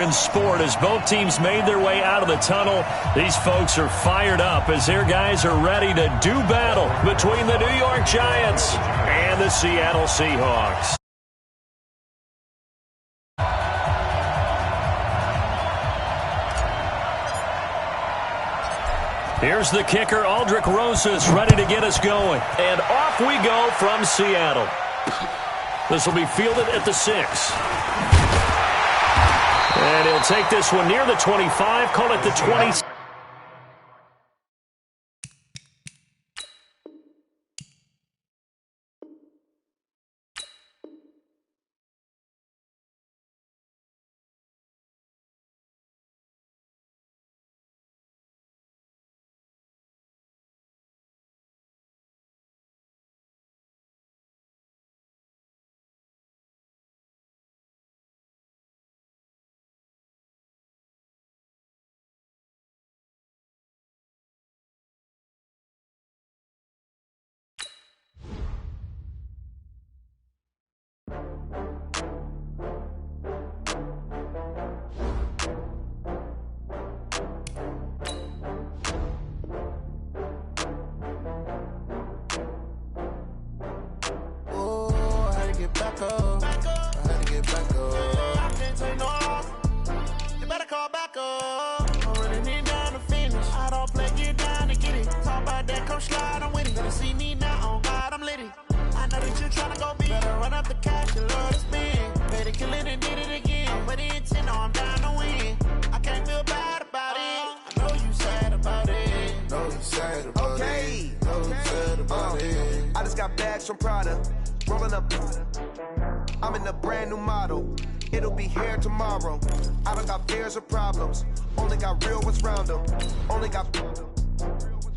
In sport, as both teams made their way out of the tunnel, these folks are fired up as their guys are ready to do battle between the New York Giants and the Seattle Seahawks. Here's the kicker, Aldrich Rosas, ready to get us going. And off we go from Seattle. This will be fielded at the 6. And he'll take this one near the 25, call it the 20. I just got bags from Prada, rolling up. I'm in a brand new model. It'll be here tomorrow. I don't got fears or problems. Only got real ones round them. Only got.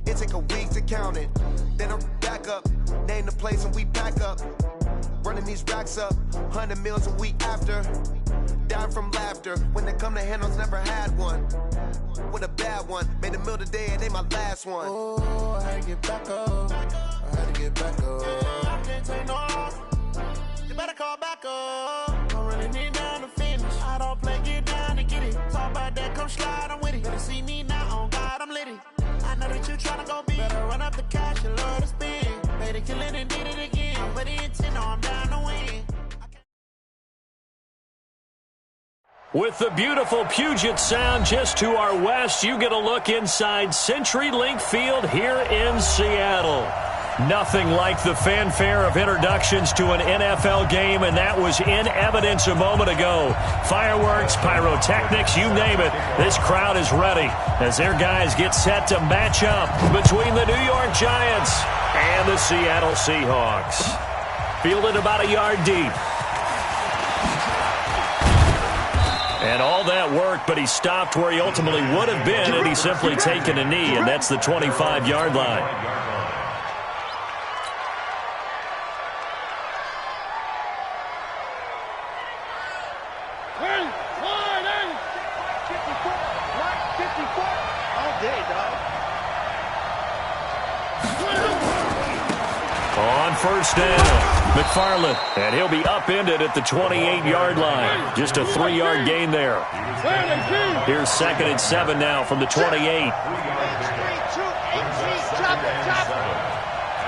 It take a week to count it. Then I'm back up. Name the place and we pack up. Running these racks up. 100 meals a week after. Down from laughter. When they come to handles, never had one. With a bad one. Made a meal today and they my last one. Oh, I had to get back up. I had to get back up. I can't take no loss. You better call back up. I'm running it down to finish. I don't play, get down to get it. Talk about that, come slide, I'm with it. Better see me now, on God, I'm litty. I know that you tryna go big. Better run up the cash, you love to spin. Made a killing and did it again. But the intent, no, I'm down to win. With the beautiful Puget Sound just to our west, you get a look inside CenturyLink Field here in Seattle. Nothing like the fanfare of introductions to an NFL game, and that was in evidence a moment ago. Fireworks, pyrotechnics, you name it, this crowd is ready as their guys get set to match up between the New York Giants and the Seattle Seahawks. Fielded about a yard deep. And all that work, but he stopped where he ultimately would have been had he simply taken a knee, and that's the 25-yard line. On first down, McFarland, and he'll be upended at the 28-yard line. Just a 3-yard gain there. Here's 2nd and 7 now from the 28. At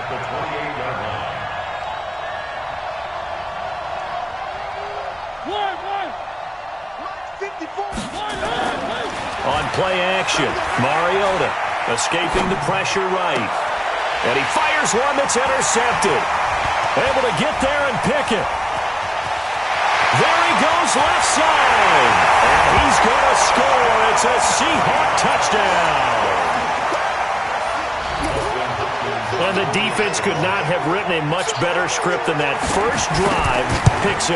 the 28-yard line. On play action, Mariota escaping the pressure right. And he fires one that's intercepted. Able to get there and pick it. There he goes left side. And he's going to score. It's a Seahawk touchdown. And the defense could not have written a much better script than that first drive, pick 6.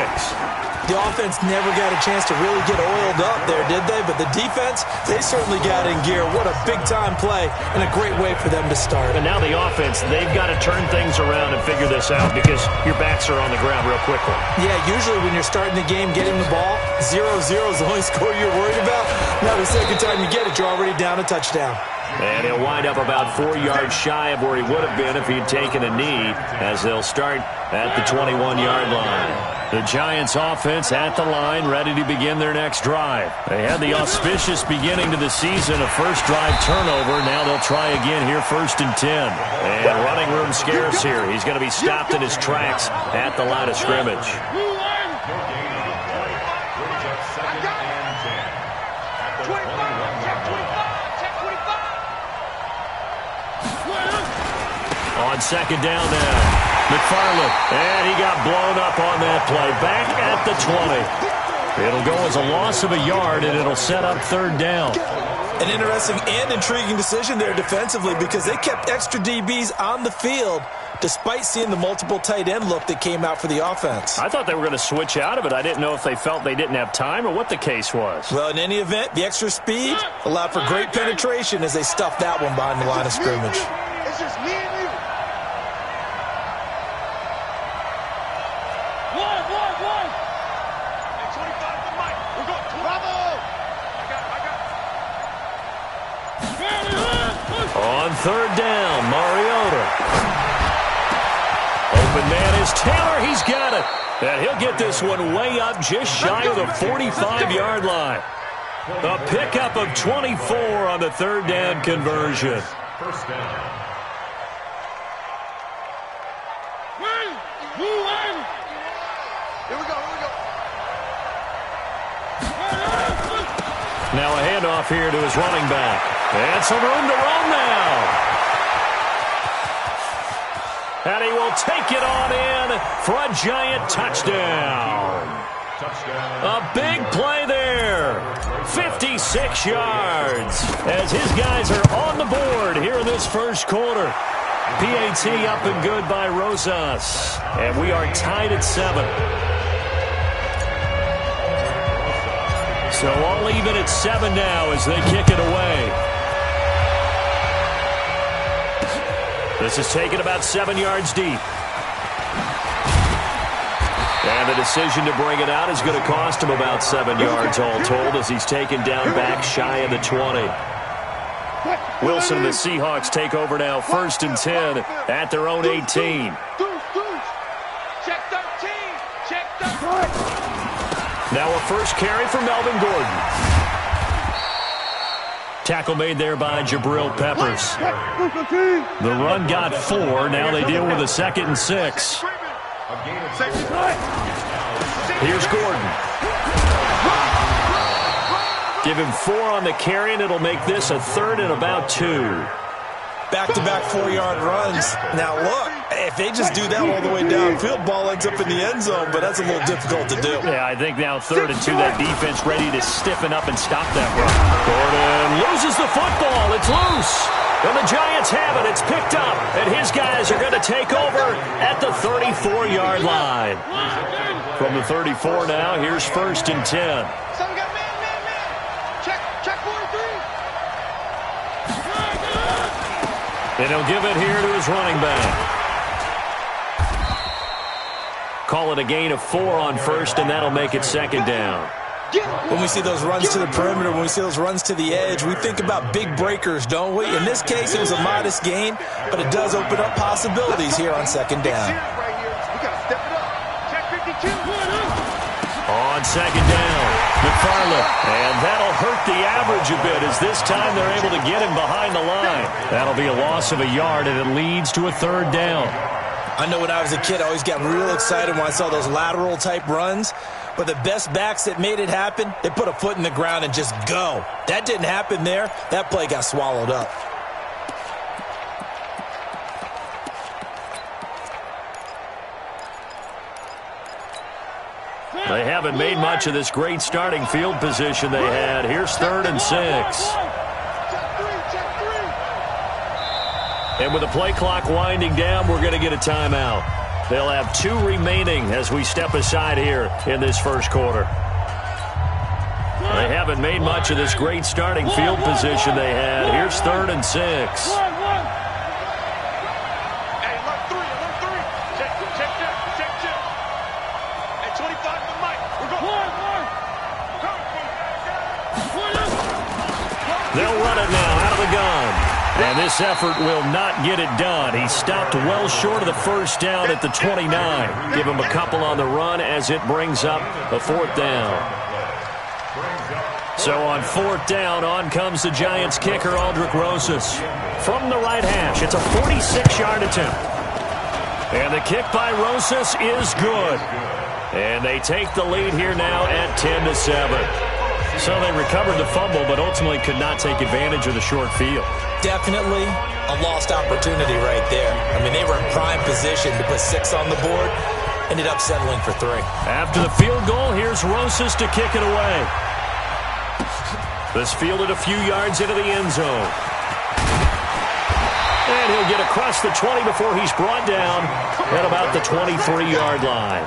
The offense never got a chance to really get oiled up there, did they? But the defense, they certainly got in gear. What a big-time play and a great way for them to start. And now the offense, they've got to turn things around and figure this out because your backs are on the ground real quickly. Yeah, usually when you're starting the game, getting the ball, 0-0 is the only score you're worried about. Now the second time you get it, you're already down a touchdown. And he'll wind up about 4 yards shy of where he would have been if he'd taken a knee, as they'll start at the 21-yard line. The Giants offense at the line, ready to begin their next drive. They had the auspicious beginning to the season, a first drive turnover. Now they'll try again here, 1st and 10. And running room scarce here. He's going to be stopped in his tracks at the line of scrimmage. On 2nd down now, McFarland, and he got blown up on that play. Back at the 20. It'll go as a loss of a yard, and it'll set up 3rd down. An interesting and intriguing decision there defensively, because they kept extra DBs on the field despite seeing the multiple tight end look that came out for the offense. I thought they were going to switch out of it. I didn't know if they felt they didn't have time or what the case was. Well, in any event, the extra speed allowed for great penetration as they stuffed that one behind the line of scrimmage. It's just me and you. On 3rd down, Mariota. Open man is Taylor. He's got it. And he'll get this one way up just shy of the 45-yard line. A pickup of 24 on the 3rd down conversion. First down. Here we go. Now a handoff here to his running back. And some room to run now. And he will take it on in for a Giant touchdown. A big play there. 56 yards as his guys are on the board here in this first quarter. PAT up and good by Rosas. And we are tied at 7. So all even at 7 now as they kick it away. This is taken about 7 yards deep. And the decision to bring it out is going to cost him about 7 yards all told as he's taken down back shy of the 20. Wilson and the Seahawks take over now, 1st and 10 at their own 18. Check 13. Check 13. Now a first carry for Melvin Gordon. Tackle made there by Jabril Peppers. The run got 4. Now they deal with a 2nd and 6. Here's Gordon. Give him 4 on the carry, and it'll make this a 3rd and about 2. Back-to-back 4-yard runs. Now, look, if they just do that all the way downfield, ball ends up in the end zone, but that's a little difficult to do. Yeah, I think now 3rd and 2, that defense ready to stiffen up and stop that run. Gordon loses the football. It's loose. And the Giants have it. It's picked up. And his guys are going to take over at the 34-yard line. From the 34 now, here's 1st and 10. And he'll give it here to his running back. Call it a gain of 4 on 1st, and that'll make it 2nd down. When we see those runs to the perimeter, when we see those runs to the edge, we think about big breakers, don't we? In this case, it was a modest gain, but it does open up possibilities here on 2nd down. On 2nd down, McFarland, and that'll hurt the average a bit as this time they're able to get him behind the line. That'll be a loss of a yard, and it leads to a 3rd down. I know when I was a kid, I always got real excited when I saw those lateral-type runs, but the best backs that made it happen, they put a foot in the ground and just go. That didn't happen there. That play got swallowed up. They haven't made much of this great starting field position they had. Here's 3rd and 6. And with the play clock winding down, we're going to get a timeout. They'll have 2 remaining as we step aside here in this first quarter. They haven't made much of this great starting field position they had. Here's 3rd and 6. They'll run it now out of the gun. And this effort will not get it done. He stopped well short of the first down at the 29. Give him a couple on the run as it brings up a fourth down. So on fourth down, on comes the Giants kicker, Aldrick Rosas. From the right hash, it's a 46-yard attempt. And the kick by Rosas is good. And they take the lead here now at 10-7. So they recovered the fumble, but ultimately could not take advantage of the short field. Definitely a lost opportunity right there. I mean, they were in prime position to put 6 on the board. Ended up settling for 3. After the field goal, here's Rosas to kick it away. This fielded a few yards into the end zone. And he'll get across the 20 before he's brought down at about the 23-yard line.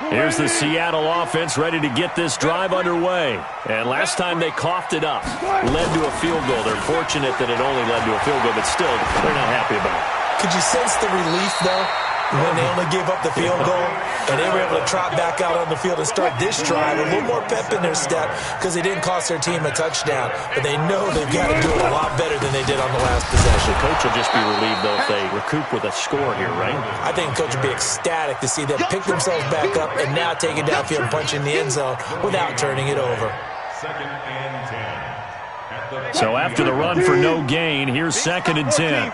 Here's the Seattle offense ready to get this drive underway. And last time they coughed it up, led to a field goal. They're fortunate that it only led to a field goal, but still, they're not happy about it. Could you sense the relief, though, when they only gave up the field goal and they were able to trot back out on the field and start this drive? A little more pep in their step because they didn't cost their team a touchdown, but they know they've got to do it a lot better than they did on the last possession. The coach will just be relieved, though, if they recoup with a score here, right? I think the coach will be ecstatic to see them pick themselves back up and now take it downfield and punch in the end zone without turning it over. So after the run for no gain, here's 2nd and 10.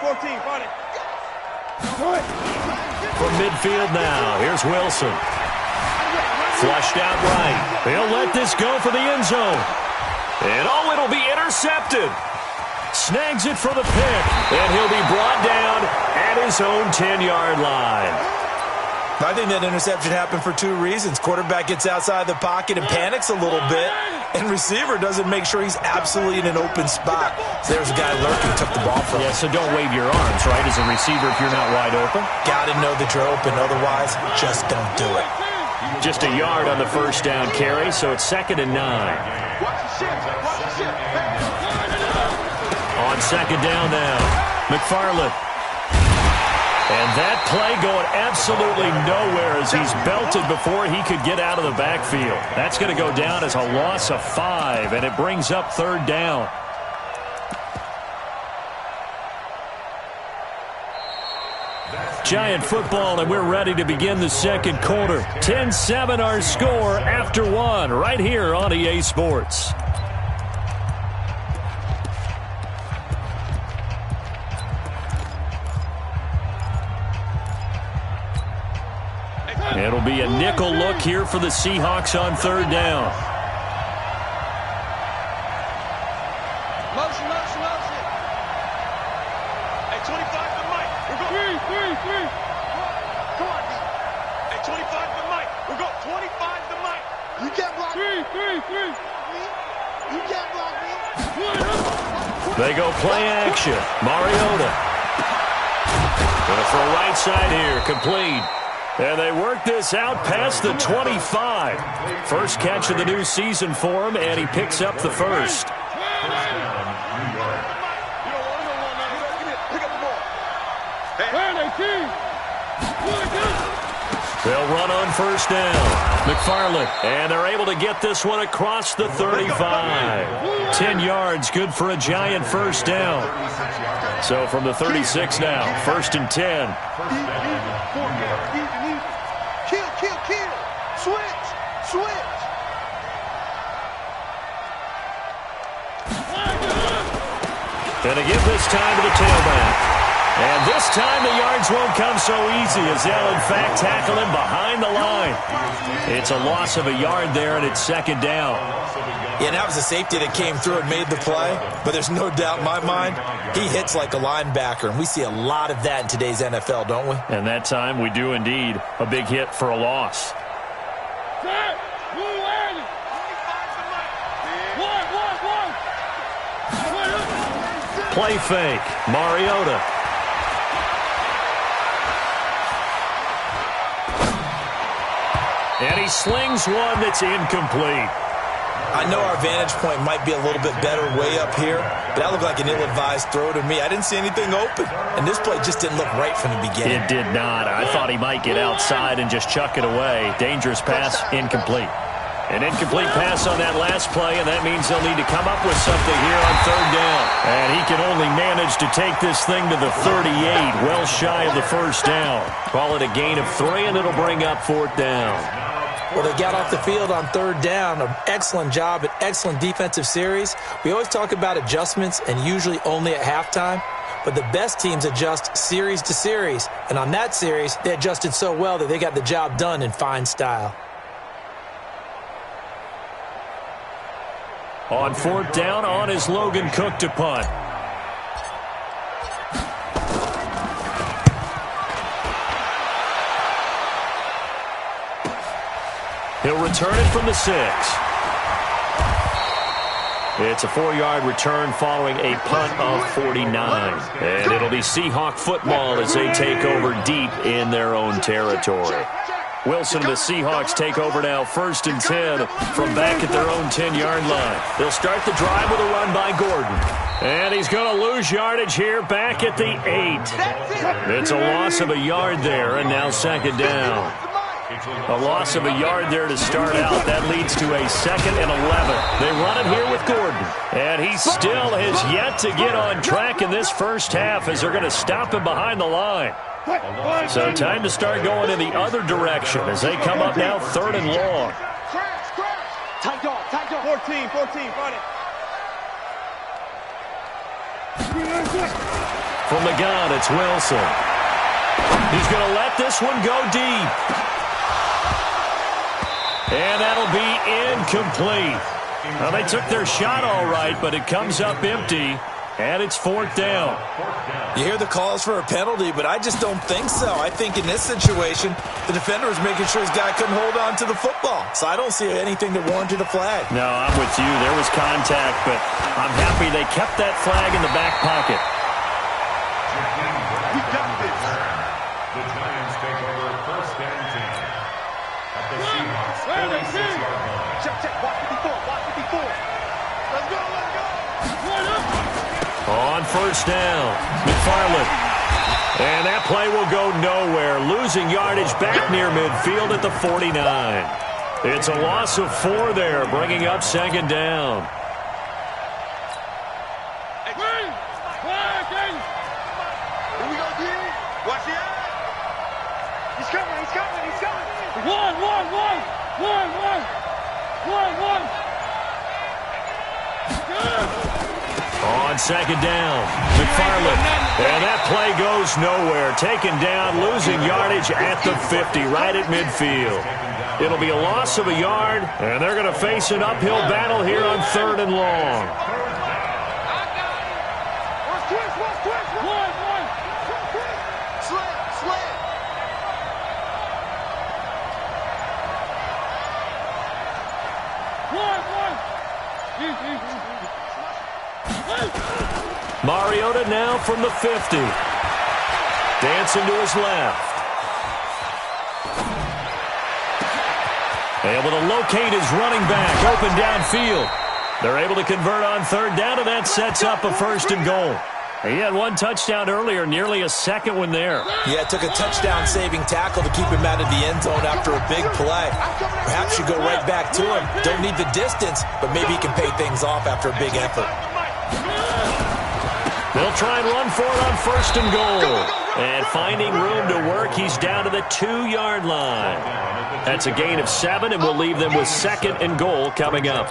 From midfield now, here's Wilson. Flushed out right. He'll let this go for the end zone. And it'll be intercepted. Snags it for the pick. And he'll be brought down at his own 10-yard line. I think that interception happened for 2 reasons. Quarterback gets outside the pocket and panics a little bit, and receiver doesn't make sure he's absolutely in an open spot. So there's a guy lurking, took the ball from him. Yeah, so don't wave your arms, right, as a receiver if you're not wide open? Got to know that you're open, otherwise just don't do it. Just a yard on the first down carry, so it's 2nd and 9. On 2nd down now, McFarland. And that play going absolutely nowhere as he's belted before he could get out of the backfield. That's going to go down as a loss of 5, and it brings up 3rd down. Giant football, and we're ready to begin the second quarter. 10-7 our score after 1 right here on EA Sports. It'll be a nickel look here for the Seahawks on 3rd down. Motion. Hey, 25 to Mike. We're going 3. Come on, D. Hey, 25 to Mike. We're going 25 to Mike. You can't block me. 3. You can't block me. They go play action. Mariota. Gonna throw right side here. Complete. And they work this out past the 25. First catch of the new season for him, and he picks up the first. They'll run on first down. McFarland, and they're able to get this one across the 35. 10 yards, good for a Giant first down. So from the 36 now, 1st and 10. Kill. Switch. And to give this time to the tailback. And this time the yards won't come so easy as they'll in fact tackle him behind the line. It's a loss of a yard there, and it's 2nd down. Yeah, that was a safety that came through and made the play, but there's no doubt in my mind he hits like a linebacker, and we see a lot of that in today's NFL, don't we? And that time we do indeed. A big hit for a loss. Play fake. Mariota. And he slings one that's incomplete. I know our vantage point might be a little bit better way up here, but that looked like an ill-advised throw to me. I didn't see anything open, and this play just didn't look right from the beginning. It did not. I thought he might get outside and just chuck it away. Dangerous pass, incomplete. An incomplete pass on that last play, and that means they'll need to come up with something here on third down. And he can only manage to take this thing to the 38, well shy of the first down. Call it a gain of 3, and it'll bring up fourth down. Well, they got off the field on third down. An excellent job, an excellent defensive series. We always talk about adjustments, and usually only at halftime. But the best teams adjust series to series. And on that series, they adjusted so well that they got the job done in fine style. On fourth down, on is Logan Cook to punt. He'll return it from the 6. It's a 4-yard return following a punt of 49. And it'll be Seahawk football as they take over deep in their own territory. Wilson and the Seahawks take over now, 1st and 10 from back at their own 10-yard line. They'll start the drive with a run by Gordon. And he's going to lose yardage here back at the 8. It's a loss of a yard there, and now second down. A loss of a yard there to start out. That leads to a 2nd and 11. They run it here with Gordon. And he still has yet to get on track in this first half as they're going to stop him behind the line. So time to start going in the other direction as they come up now 3rd and long. Tight dog, 14, run it. From the gun, it's Wilson. He's going to let this one go deep. And that'll be incomplete. Now, they took their shot all right, but it comes up empty. And it's 4th down. You hear the calls for a penalty, but I just don't think so. I think in this situation, the defender was making sure his guy couldn't hold on to the football. So I don't see anything that warranted a flag. No, I'm with you. There was contact, but I'm happy they kept that flag in the back pocket. We got this. The Giants take over 1st and 10 at the Seahawks 46-yard line. Check. Watch 54. Let's go. On 1st down, McFarland. And that play will go nowhere. Losing yardage back near midfield at the 49. It's a loss of 4 there, bringing up 2nd down. Here we go, D. Watch it. He's coming. One. On 2nd down, McFarland. And that play goes nowhere. Taken down, losing yardage at the 50, right at midfield. It'll be a loss of a yard, and they're going to face an uphill battle here on 3rd and long. Mariota now from the 50. Dancing to his left. Able to locate his running back open downfield. They're able to convert on 3rd down, and that sets up a 1st and goal. He had 1 touchdown earlier, nearly a 2nd one there. Yeah, it took a touchdown-saving tackle to keep him out of the end zone after a big play. Perhaps you go right back to him. Don't need the distance, but maybe he can pay things off after a big effort. They'll try and run for it on 1st and goal. And finding room to work, he's down to the 2-yard line. That's a gain of 7, and we'll leave them with 2nd and goal coming up.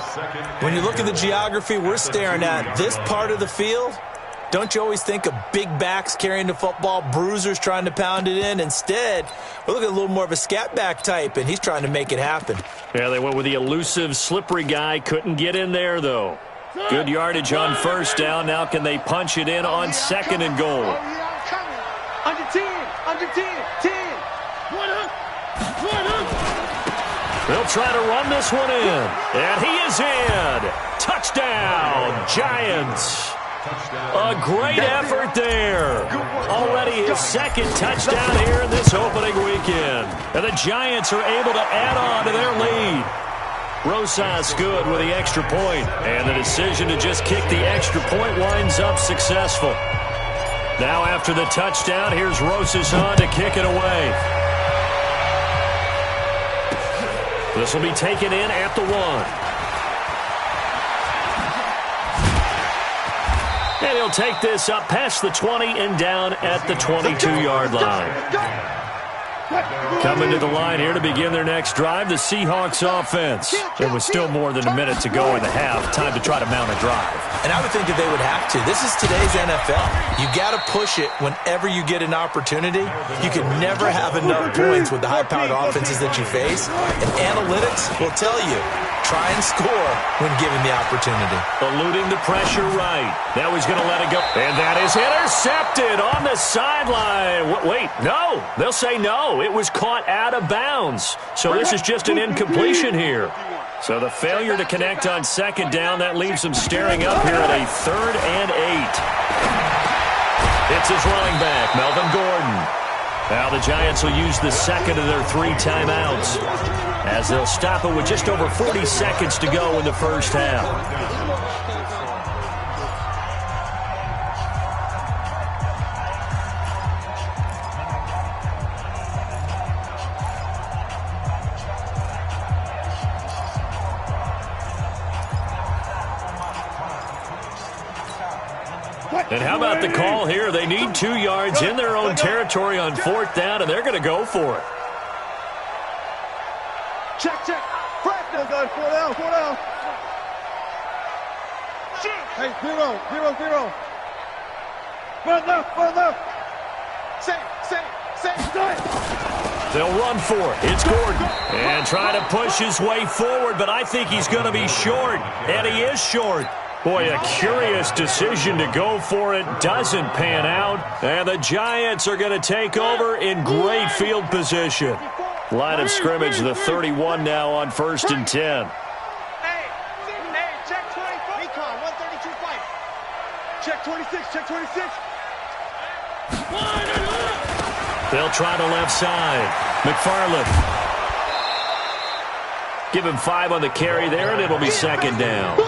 When you look at the geography we're staring at, this part of the field, don't you always think of big backs carrying the football, bruisers trying to pound it in? Instead, we're looking at a little more of a scat back type, and he's trying to make it happen. Yeah, they went with the elusive, slippery guy. Couldn't get in there, though. Good yardage on 1st down. Now can they punch it in on 2nd and goal? Under 10. 10. They'll try to run this one in. And he is in. Touchdown, Giants. A great effort there. Already his 2nd touchdown here in this opening weekend. And the Giants are able to add on to their lead. Rosas good with the extra point, and the decision to just kick the extra point winds up successful. Now after the touchdown, here's Rosas on to kick it away. This will be taken in at the 1. And he'll take this up past the 20 and down at the 22-yard line. Coming to the line here to begin their next drive, the Seahawks offense. There was still more than a minute to go in the half. Time to try to mount a drive. And I would think that they would have to. This is today's NFL. You got to push it whenever you get an opportunity. You can never have enough points with the high-powered offenses that you face. And analytics will tell you, try and score when given the opportunity. Eluding the pressure right. Now he's going to let it go. And that is intercepted on the sideline. Wait, no. They'll say no. It was caught out of bounds. So this is just an incompletion here. So the failure to connect on second down, that leaves them staring up here at a 3rd and 8. It's his running back, Melvin Gordon. Now the Giants will use the second of their 3 timeouts as they'll stop it with just over 40 seconds to go in the first half. And how about the call here? They need 2 yards in their own territory on 4th down, and they're going to go for it. Check. Practice. 4 down. Hey, 0. Run left. Say. They'll run for it. It's Gordon. And trying to push his way forward, but I think he's going to be short. And he is short. Boy, a curious decision to go for it. Doesn't pan out. And the Giants are going to take over in great field position. Line of scrimmage, the 31 now on 1st and 10. Hey, check 24. Recon, 132-5. Check 26. They'll try the left side. McFarland. Give him 5 on the carry there, and it'll be 2nd down.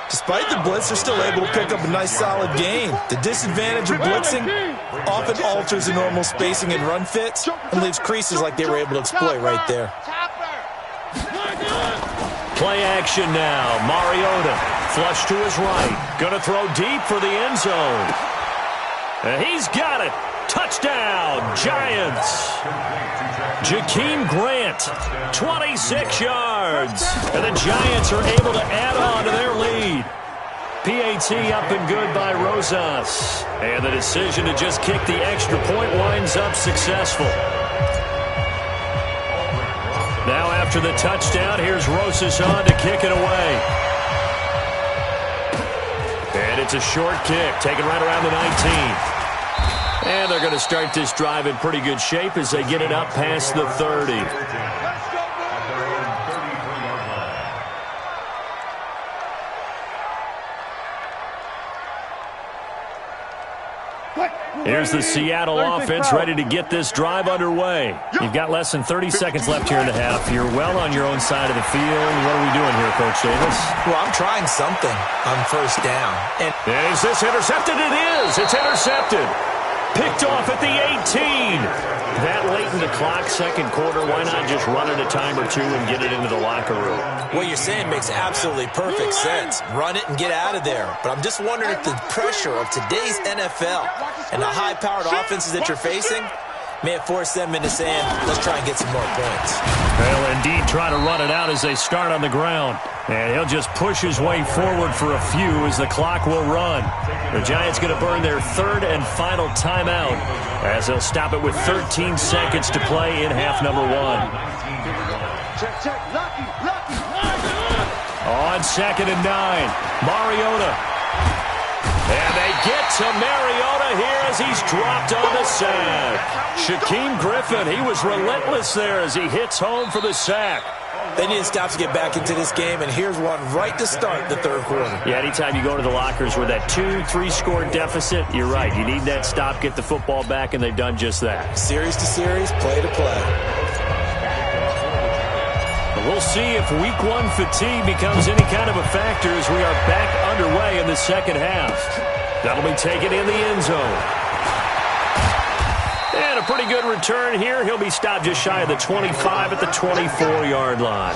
Despite the blitz, they're still able to pick up a nice, solid gain. The disadvantage of blitzing often alters the normal spacing and run fits and leaves creases like they were able to exploit right there. Play action now. Mariota, flush to his right. Going to throw deep for the end zone. And he's got it. Touchdown, Giants. Jakeem Grant, 26 yards. And the Giants are able to add on to their lead. PAT up and good by Rosas. And the decision to just kick the extra point winds up successful. Now after the touchdown, here's Rosas on to kick it away. And it's a short kick, taken right around the 19. And they're going to start this drive in pretty good shape as they get it up past the 30. Here's the Seattle offense ready to get this drive underway. You've got less than 30 seconds left here in the half. You're well on your own side of the field. What are we doing here, Coach Davis? Well, I'm trying something on 1st down. And is this intercepted? It is. It's intercepted. Picked off at the 18. That late in the clock, 2nd quarter, why not just run it a time or 2 and get it into the locker room? What you're saying makes absolutely perfect sense. Run it and get out of there. But I'm just wondering if the pressure of today's NFL and the high-powered offenses that you're facing may have forced them into saying, let's try and get some more points. They'll indeed try to run it out as they start on the ground. And he'll just push his way forward for a few as the clock will run. The Giants going to burn their 3rd and final timeout as they'll stop it with 13 seconds to play in half number 1. Check. Lucky. On 2nd and 9, Mariota. And they get to Mariota here as he's dropped on the sack. Shaquem Griffin, he was relentless there as he hits home for the sack. They need to stop to get back into this game, and here's one right to start the 3rd quarter. Yeah, anytime you go to the lockers with that 2-3 score deficit, you're right. You need that stop, get the football back, and they've done just that. Series to series, play to play. The We'll see if week one fatigue becomes any kind of a factor as we are back underway in the second half. That'll be taken in the end zone. And a pretty good return here. He'll be stopped just shy of the 25 at the 24-yard line.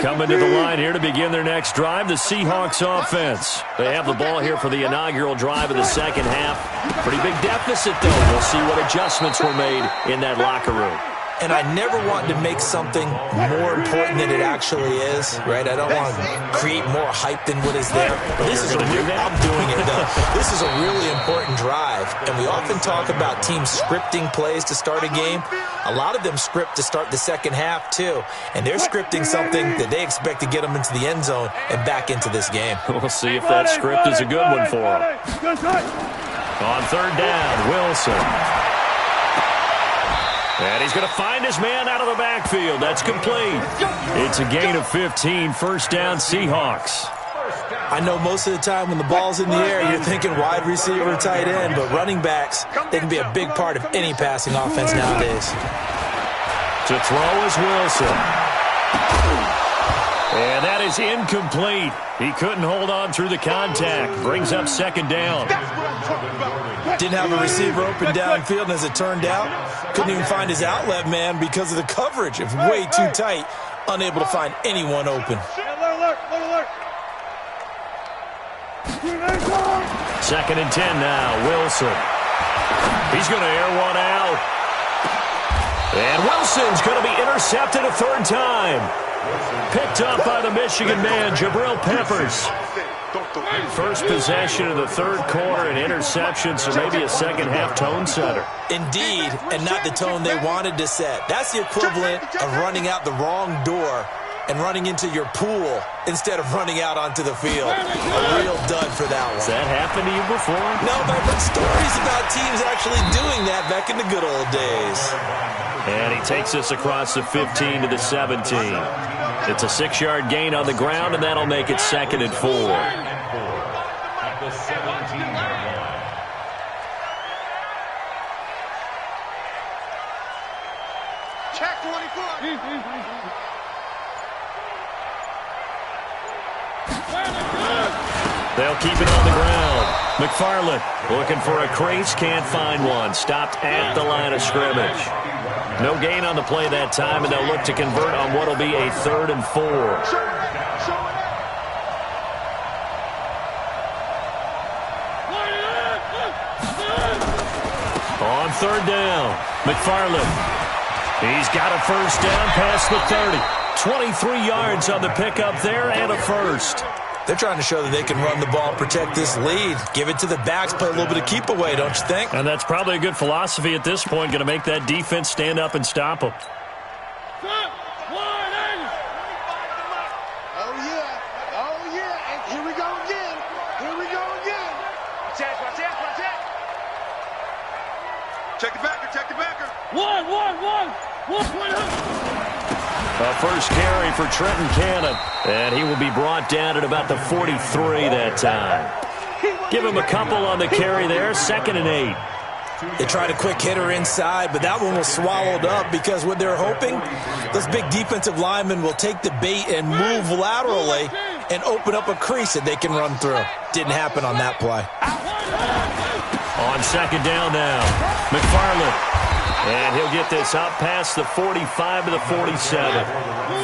Coming to the line here to begin their next drive, the Seahawks offense. They have the ball here for the inaugural drive of the second half. Pretty big deficit, though. We'll see what adjustments were made in that locker room. And I never want to make something more important than it actually is, right? I don't want to create more hype than what is there. But this is I'm doing it, though. This is a really important drive. And we often talk about teams scripting plays to start a game. A lot of them script to start the second half, too. And they're scripting something that they expect to get them into the end zone and back into this game. We'll see if that script is a good one for them. On third down, Wilson. And he's going to find his man out of the backfield. That's complete. It's a gain of 15, first down Seahawks. I know most of the time when the ball's in the air, you're thinking wide receiver, tight end, but running backs, they can be a big part of any passing offense nowadays. To throw is Wilson. And that is incomplete. He couldn't hold on through the contact. Brings up second down. Didn't have a receiver open downfield, and as it turned out, couldn't even find his outlet man because of the coverage. It was way too tight, unable to find anyone open. Second and 10 now, Wilson. He's going to air one out. And Wilson's going to be intercepted a third time. Picked up by the Michigan man, Jabril Peppers. First possession of the third quarter, an interception, so maybe a second-half tone setter. Indeed, and not the tone they wanted to set. That's the equivalent of running out the wrong door and running into your pool instead of running out onto the field. A real dud for that one. Has that happened to you before? No, but I've heard stories about teams actually doing that back in the good old days. And he takes us across the 15 to the 17. It's a 6-yard gain on the ground, and that'll make it second and 4. At the 17-yard line. Check 24. They'll keep it on the ground. McFarland looking for a crease, can't find one. Stopped at the line of scrimmage. No gain on the play that time, and they'll look to convert on what will be a 3rd and 4. On third down, McFarland. He's got a first down past the 30. 23 yards on the pickup there and a first. They're trying to show that they can run the ball, protect this lead, give it to the backs, play a little bit of keep away, don't you think? And that's probably a good philosophy at this point, going to make that defense stand up and stop them. Oh, yeah. And here we go again. Watch out. Check the backer. One. A first carry for Trenton Cannon, and he will be brought down at about the 43 that time. Give him a couple on the carry there, 2nd and 8. They tried a quick hitter inside, but that one was swallowed up because what they're hoping, those big defensive linemen will take the bait and move laterally and open up a crease that they can run through. Didn't happen on that play. On second down now, McFarland. And he'll get this up past the 45 to the 47.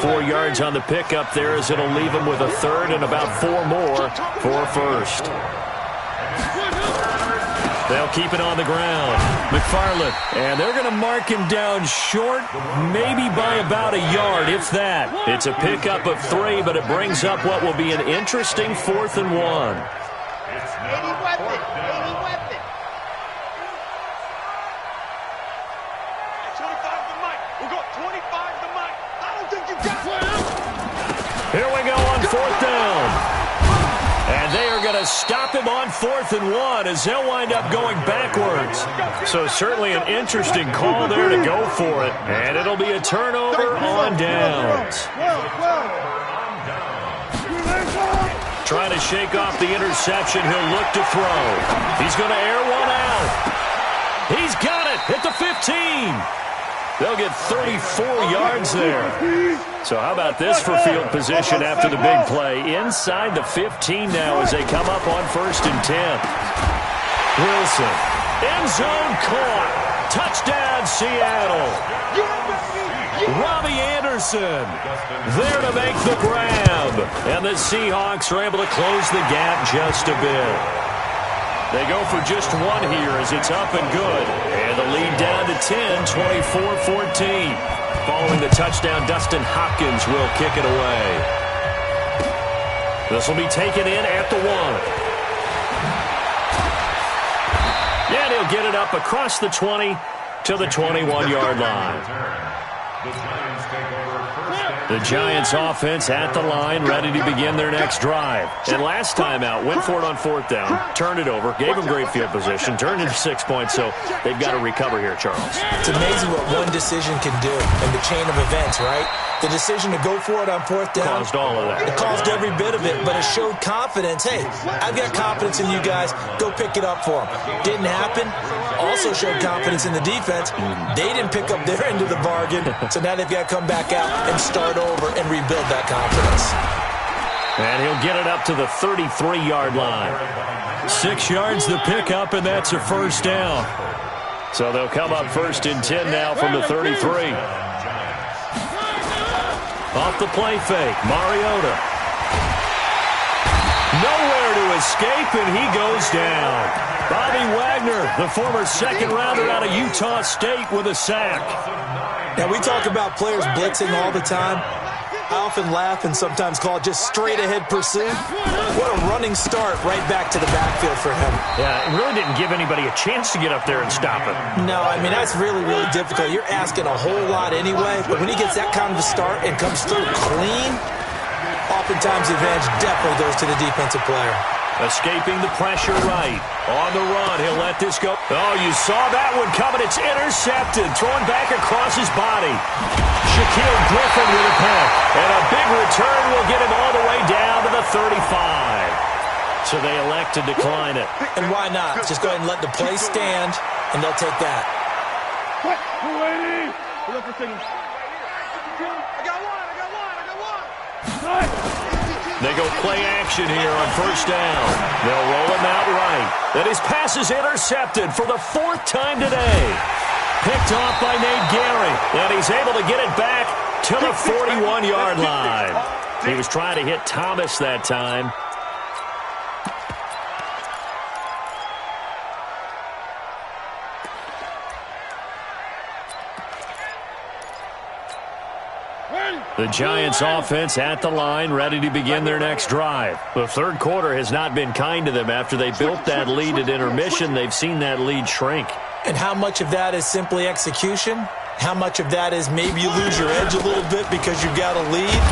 4 yards on the pickup there as it'll leave him with a 3rd and about 4 more for a first. They'll keep it on the ground. McFarland, and they're going to mark him down short, maybe by about a yard, if that. It's a pickup of 3, but it brings up what will be an interesting 4th and 1. Here we go on 4th down. And they are going to stop him on 4th and 1 as they'll wind up going backwards. So certainly an interesting call there to go for it. And it'll be a turnover on downs. Trying to shake off the interception. He'll look to throw. He's going to air one out. He's got it at the 15. They'll get 34 yards there. So how about this for field position after the big play? Inside the 15 now as they come up on 1st and 10. Wilson, end zone caught. Touchdown, Seattle. Robbie Anderson there to make the grab. And the Seahawks are able to close the gap just a bit. They go for just one here as it's up and good. And the lead down to 10, 24-14. Following the touchdown, Dustin Hopkins will kick it away. This will be taken in at the 1. And he'll get it up across the 20 to the 21-yard line. The Giants offense at the line, ready to begin their next drive. And last time out, went for it on 4th down, turned it over, gave them great field position, turned into 6 points, so they've got to recover here, Charles. It's amazing what one decision can do in the chain of events, right? The decision to go for it on 4th down. Caused all of that. It caused every bit of it, but it showed confidence. Hey, I've got confidence in you guys. Go pick it up for them. Didn't happen. Also showed confidence in the defense. They didn't pick up their end of the bargain, so now they've got to come back out and start over and rebuild that confidence. And he'll get it up to the 33-yard line. 6 yards the pickup, and that's a 1st down. So they'll come up 1st and 10 now from the 33. Off the play fake, Mariota. Nowhere to escape, and he goes down. Bobby Wagner, the former 2nd rounder out of Utah State, with a sack. Now, we talk about players blitzing all the time. I often laugh and sometimes call it just straight-ahead pursuit. What a running start right back to the backfield for him. Yeah, it really didn't give anybody a chance to get up there and stop it. No, I mean, that's really, really difficult. You're asking a whole lot anyway, but when he gets that kind of a start and comes through clean, oftentimes the advantage definitely goes to the defensive player. Escaping the pressure right. On the run, he'll let this go. Oh, you saw that one coming. It's intercepted. Thrown back across his body. Shaquille Griffin with a pick. And a big return will get him all the way down to the 35. So they elect to decline it. And why not? Just go ahead and let the play stand, and they'll take that. They go play action here on 1st down. They'll roll him out right. And his pass is intercepted for the 4th time today. Picked off by Nate Gehry. And he's able to get it back to the 41-yard line. He was trying to hit Thomas that time. The Giants offense at the line, ready to begin their next drive. The 3rd quarter has not been kind to them. After they built that lead at intermission, they've seen that lead shrink. And how much of that is simply execution? How much of that is maybe you lose your edge a little bit because you've got a lead?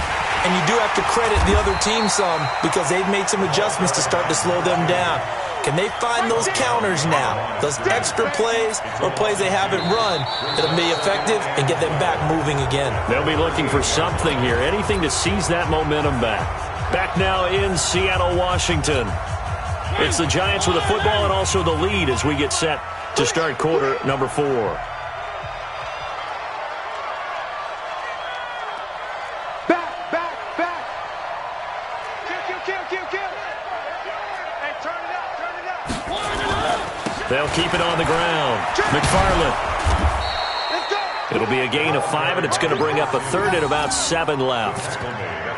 And you do have to credit the other team some because they've made some adjustments to start to slow them down. Can they find those counters now, those extra plays or plays they haven't run that'll be effective and get them back moving again? They'll be looking for something here, anything to seize that momentum back. Back now in Seattle, Washington. It's the Giants with the football and also the lead as we get set to start quarter number 4. They'll keep it on the ground. McFarland. It'll be a gain of 5, and it's going to bring up a 3rd and about 7 left.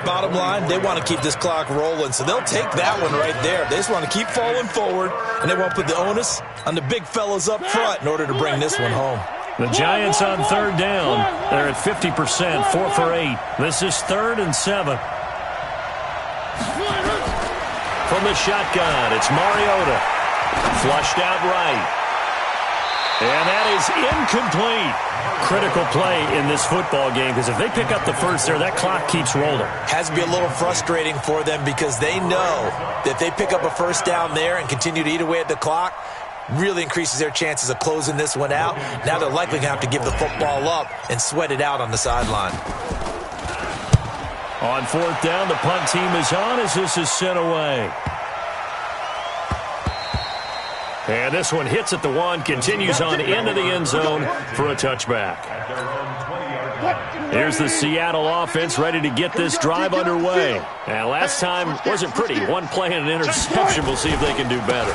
Bottom line, they want to keep this clock rolling, so they'll take that one right there. They just want to keep falling forward, and they want to put the onus on the big fellas up front in order to bring this one home. The Giants on 3rd down. They're at 50%, 4 for 8. This is 3rd and 7. From the shotgun, it's Mariota. Flushed out right. And that is incomplete. Critical play in this football game because if they pick up the first there, that clock keeps rolling. Has to be a little frustrating for them because they know that if they pick up a first down there and continue to eat away at the clock, really increases their chances of closing this one out. Now they're likely going to have to give the football up and sweat it out on the sideline. On 4th down, the punt team is on as this is sent away. And this one hits at the 1, continues on into the end zone for a touchback. Here's the Seattle offense ready to get this drive underway. And last time wasn't pretty. One play and an interception. We'll see if they can do better.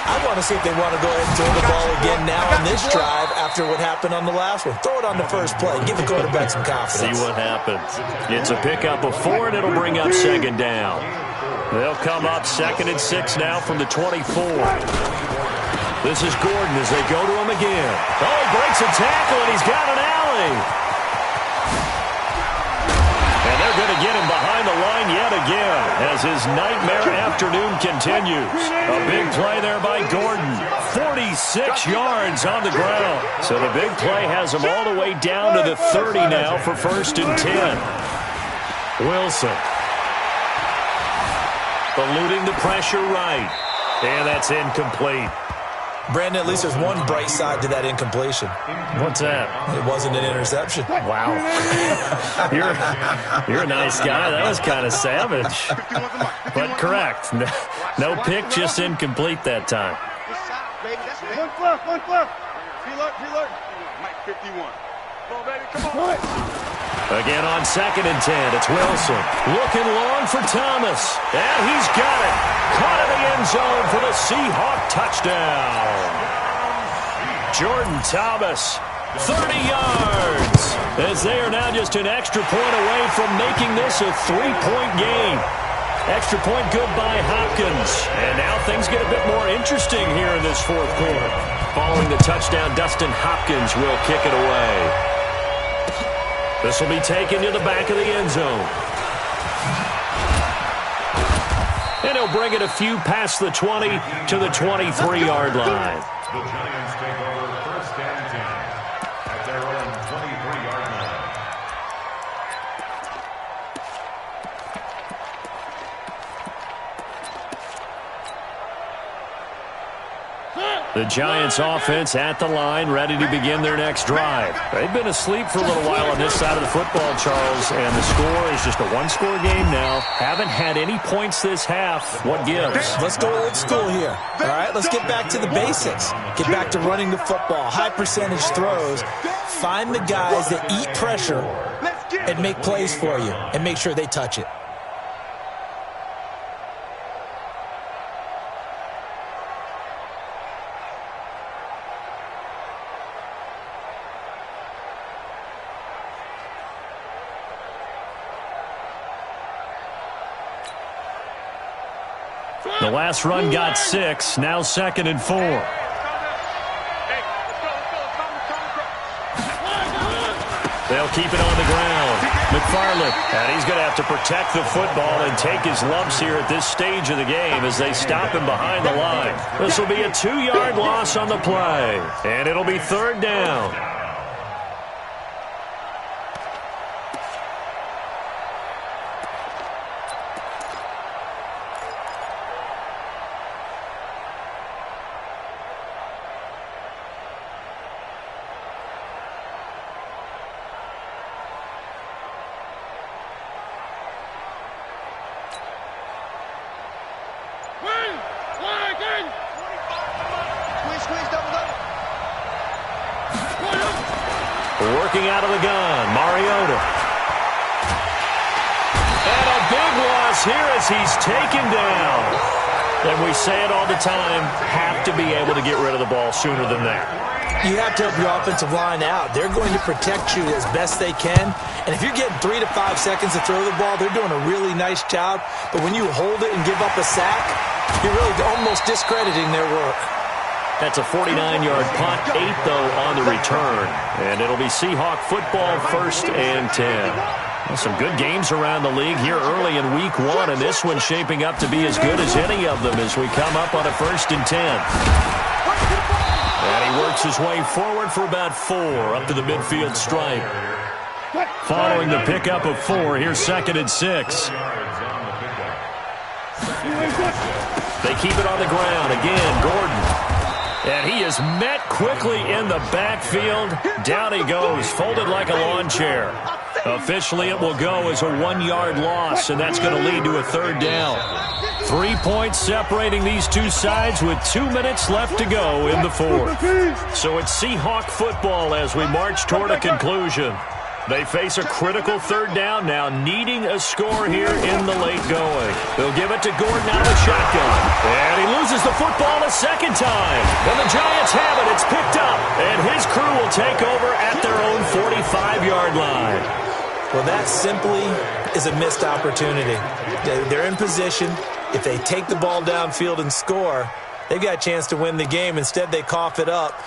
I want to see if they want to go ahead and throw the ball again now on this drive after what happened on the last one. Throw it on the first play. Give the quarterback some confidence. See what happens. It's a pickup of 4, and it'll bring up second down. They'll come up 2nd and 6 now from the 24. This is Gordon as they go to him again. Oh, he breaks a tackle, and he's got an alley. And they're going to get him behind the line yet again as his nightmare afternoon continues. A big play there by Gordon. 46 yards on the ground. So the big play has him all the way down to the 30 now for 1st and 10. Wilson. Eluding the pressure right. And that's incomplete. Brandon, at least there's one bright side to that incompletion. What's that? It wasn't an interception. Wow. You're a nice guy. That was kind of savage. But correct. No pick, just incomplete that time. One clear. Preload. Mike 51. Come on, baby. Come on. Again on 2nd and 10. It's Wilson. Looking long for Thomas. And he's got it. Caught in the end zone for the Seahawk touchdown. Jordan Thomas, 30 yards. As they are now just an extra point away from making this a 3-point game. Extra point good by Hopkins. And now things get a bit more interesting here in this 4th quarter. Following the touchdown, Dustin Hopkins will kick it away. This will be taken to the back of the end zone. And he'll bring it a few past the 20 to the 23-yard line. The Giants take over 1st and 10 at their own 23-yard line. The Giants offense at the line, ready to begin their next drive. They've been asleep for a little while on this side of the football, Charles, and the score is just a one-score game now. Haven't had any points this half. What gives? Let's go old school here. All right, let's get back to the basics. Get back to running the football, high percentage throws. Find the guys that eat pressure and make plays for you and make sure they touch it. The last run got 6, now 2nd and 4. They'll keep it on the ground. McFarland, and he's going to have to protect the football and take his lumps here at this stage of the game as they stop him behind the line. This will be a 2-yard loss on the play, and it'll be 3rd down. Working out of the gun, Mariota. And a big loss here as he's taken down. And we say it all the time, have to be able to get rid of the ball sooner than that. You have to help your offensive line out. They're going to protect you as best they can. And if you're getting 3 to 5 seconds to throw the ball, they're doing a really nice job. But when you hold it and give up a sack, you're really almost discrediting their work. That's a 49-yard punt, 8, though, on the return. And it'll be Seahawk football 1st and 10. Well, some good games around the league here early in week 1, and this one's shaping up to be as good as any of them as we come up on a 1st and 10. And he works his way forward for about 4 up to the midfield stripe. Following the pickup of 4, here's 2nd and 6. They keep it on the ground. Again, Gordon. And he is met quickly in the backfield. Down he goes, folded like a lawn chair. Officially, it will go as a 1-yard loss, and that's going to lead to a 3rd down. 3 points separating these two sides with 2 minutes left to go in the fourth. So it's Seahawk football as we march toward a conclusion. They face a critical third down now, needing a score here in the late going. They'll give it to Gordon out of the shotgun. And he loses the football a second time. And the Giants have it. It's picked up. And his crew will take over at their own 45-yard line. Well, that simply is a missed opportunity. They're in position. If they take the ball downfield and score, they've got a chance to win the game. Instead, they cough it up.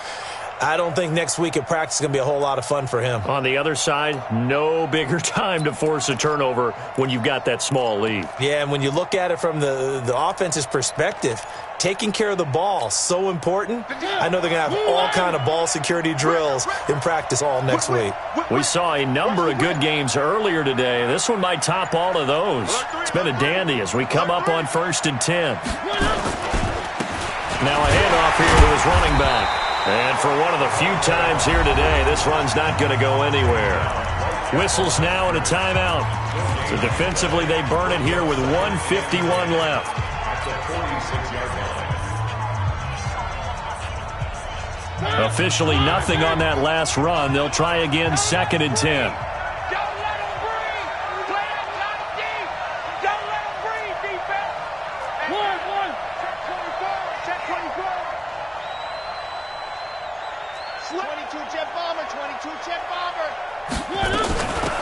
I don't think next week at practice is going to be a whole lot of fun for him. On the other side, no bigger time to force a turnover when you've got that small lead. Yeah, and when you look at it from the offense's perspective, taking care of the ball, so important. I know they're going to have all kind of ball security drills in practice all next week. We saw a number of good games earlier today. This one might top all of those. It's been a dandy as we come up on 1st and 10. Now a handoff here to his running back. And for one of the few times here today, this run's not going to go anywhere. Whistles now and a timeout. So defensively, they burn it here with 1:51 left. Officially nothing on that last run. They'll try again 2nd and 10.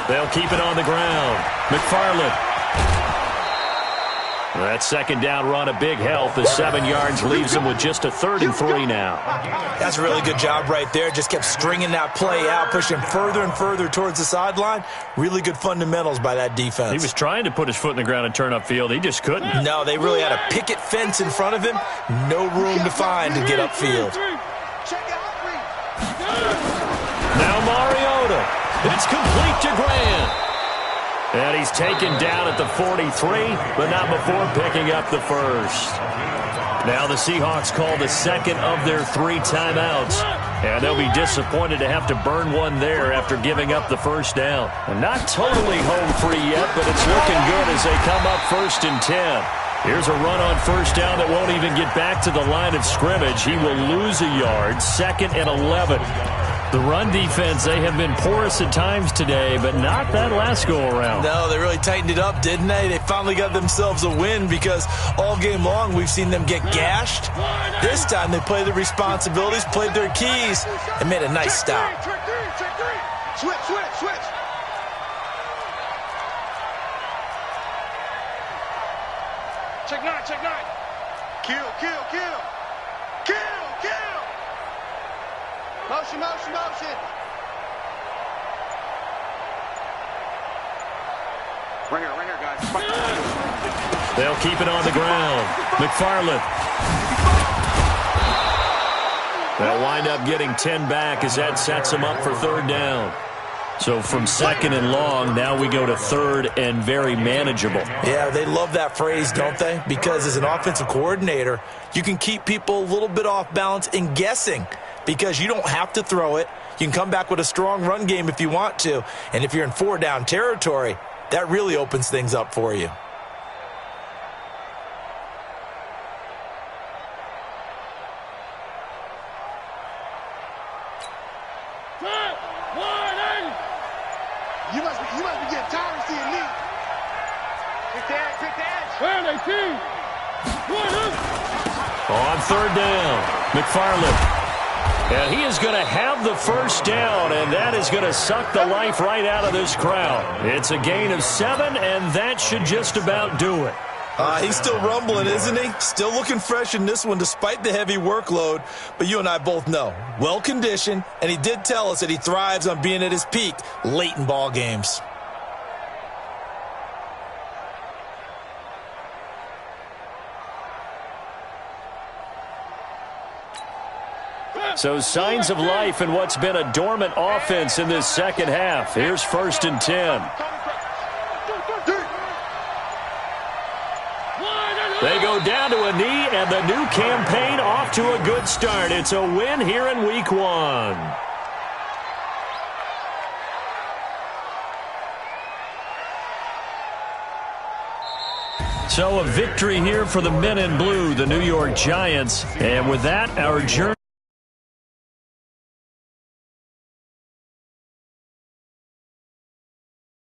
They'll keep it on the ground. McFarland. That second down run, a big help. The 7 yards leaves them with just a 3rd and 3 now. That's a really good job right there. Just kept stringing that play out, pushing further and further towards the sideline. Really good fundamentals by that defense. He was trying to put his foot in the ground and turn upfield. He just couldn't. No, they really had a picket fence in front of him. No room to find to get upfield. Now Mariota. It's complete to Grant. And he's taken down at the 43, but not before picking up the first. Now the Seahawks call the second of their 3 timeouts. And they'll be disappointed to have to burn one there after giving up the first down. And not totally home free yet, but it's looking good as they come up 1st and 10. Here's a run on 1st down that won't even get back to the line of scrimmage. He will lose a yard, 2nd and 11. The run defense, they have been porous at times today, but not that last go-around. No, they really tightened it up, didn't they? They finally got themselves a win because all game long we've seen them get gashed. This time they played their responsibilities, played their keys, and made a nice stop. Switch. Check nine. Kill. Motion. Ringer, guys. They'll keep it on the ground. McFarland. They'll wind up getting 10 back as that sets them up for 3rd down. So from 2nd and long, now we go to 3rd and very manageable. Yeah, they love that phrase, don't they? Because as an offensive coordinator, you can keep people a little bit off balance and guessing because you don't have to throw it. You can come back with a strong run game if you want to. And if you're in 4-down territory, that really opens things up for you. You must be getting tired of seeing me. Take the edge. Where are they, team? On 3rd down, McFarland. And he is going to have the first down, and that is going to suck the life right out of this crowd. It's a gain of 7, and that should just about do it. He's still rumbling, isn't he? Still looking fresh in this one despite the heavy workload. But you and I both know, well-conditioned, and he did tell us that he thrives on being at his peak late in ball games. So signs of life in what's been a dormant offense in this second half. Here's 1st and 10. They go down to a knee, and the new campaign off to a good start. It's a win here in Week 1. So a victory here for the men in blue, the New York Giants. And with that, our journey